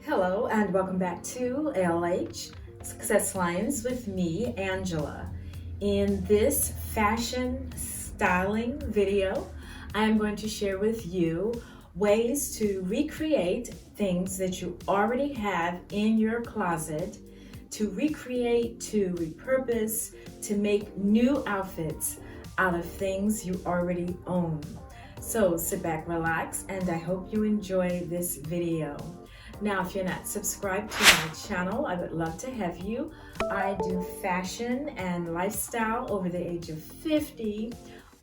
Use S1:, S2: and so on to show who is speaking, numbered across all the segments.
S1: Hello and welcome back to LH Success Lines with me, Angela. In this fashion styling video, I am going to share with you ways to recreate things that you already have in your closet, to recreate, to repurpose, to make new outfits out of things you already own. So sit back, relax, and I hope you enjoy this video. Now, if you're not subscribed to my channel, I would love to have you. I do fashion and lifestyle over the age of 50,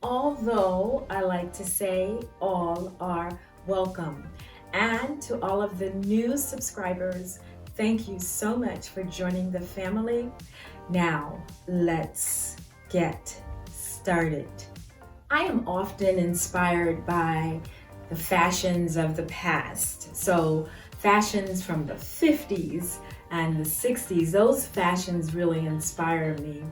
S1: although I like to say all are welcome. And to all of the new subscribers, thank you so much for joining the family. Now, let's get started. I am often inspired by the fashions of the past. So fashions from the 50s and the 60s, those fashions really inspire me,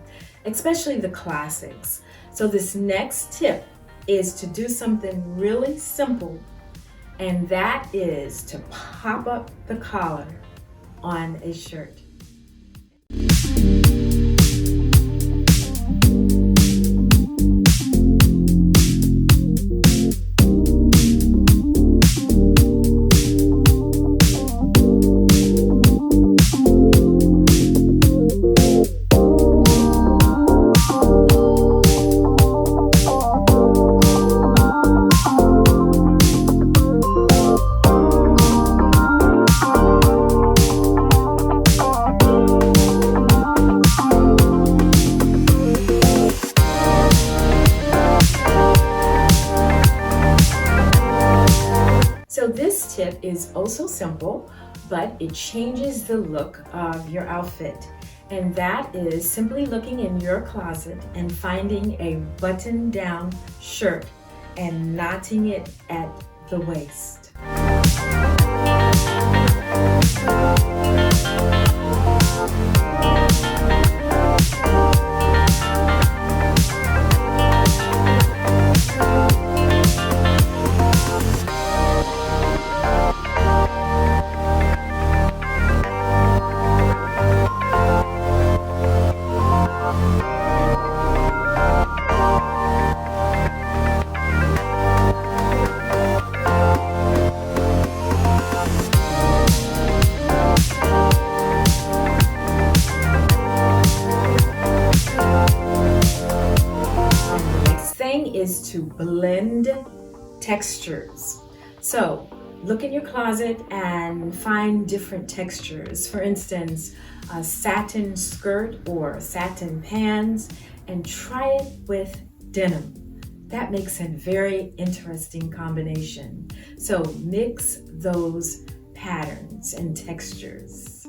S1: especially the classics. So this next tip is to do something really simple, and that is to pop up the collar on a shirt. So this tip is also simple, but it changes the look of your outfit. And that is simply looking in your closet and finding a button-down shirt and knotting it at the waist. Is to blend textures. So look in your closet and find different textures. For instance, a satin skirt or satin pants, and try it with denim. That makes a very interesting combination. So mix those patterns and textures.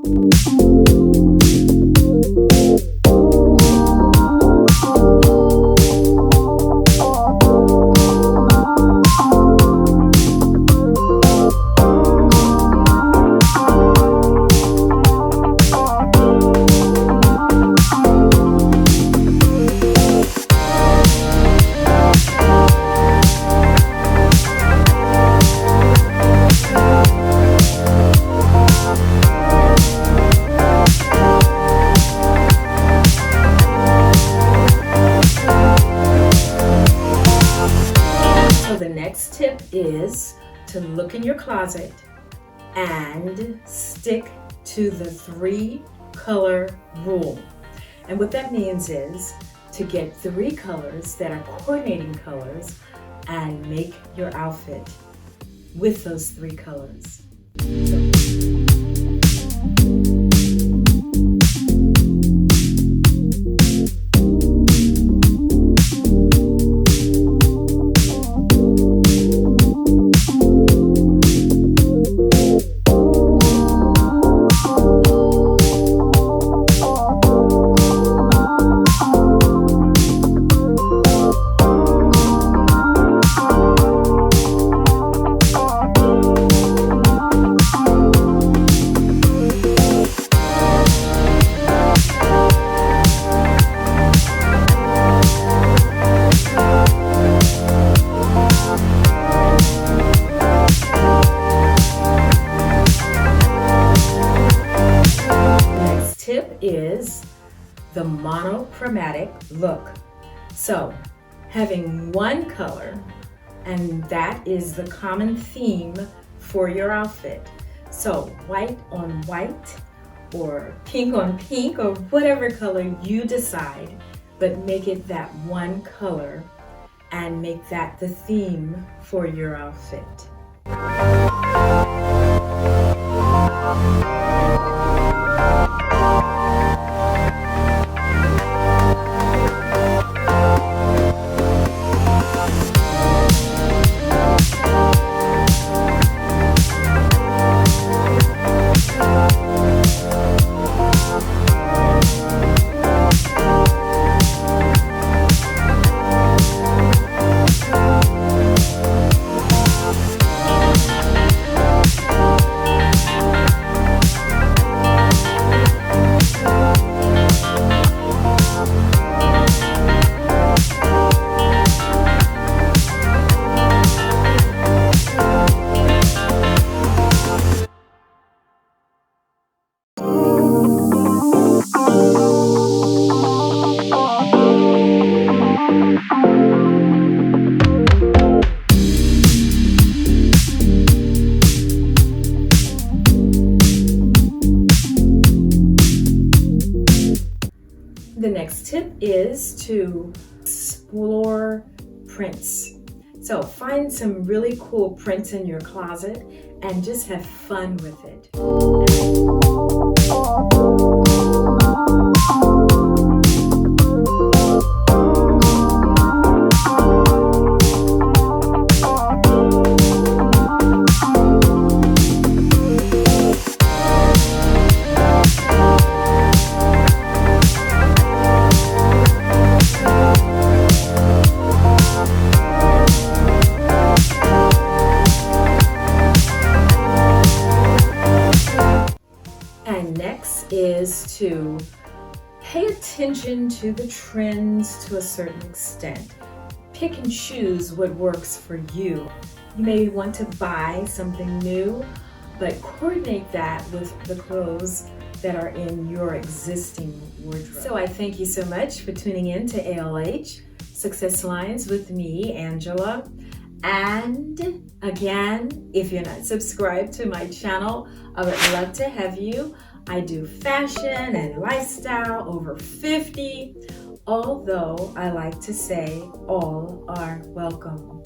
S1: Tip is to look in your closet and stick to the 3-color rule. And what that means is to get 3 colors that are coordinating colors and make your outfit with those 3 colors. the monochromatic look. So having one color, and that is the common theme for your outfit. So white on white, or pink on pink, or whatever color you decide, but make it that one color and make that the theme for your outfit. The next tip is to explore prints. So find some really cool prints in your closet and just have fun with it. Next is to pay attention to the trends to a certain extent. Pick and choose what works for you. You may want to buy something new, but coordinate that with the clothes that are in your existing wardrobe. So I thank you so much for tuning in to ALH Success Lines with me, Angela. And again, if you're not subscribed to my channel, I would love to have you. I do fashion and lifestyle, over 50, although I like to say all are welcome.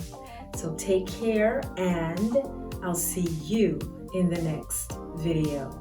S1: So take care, and I'll see you in the next video.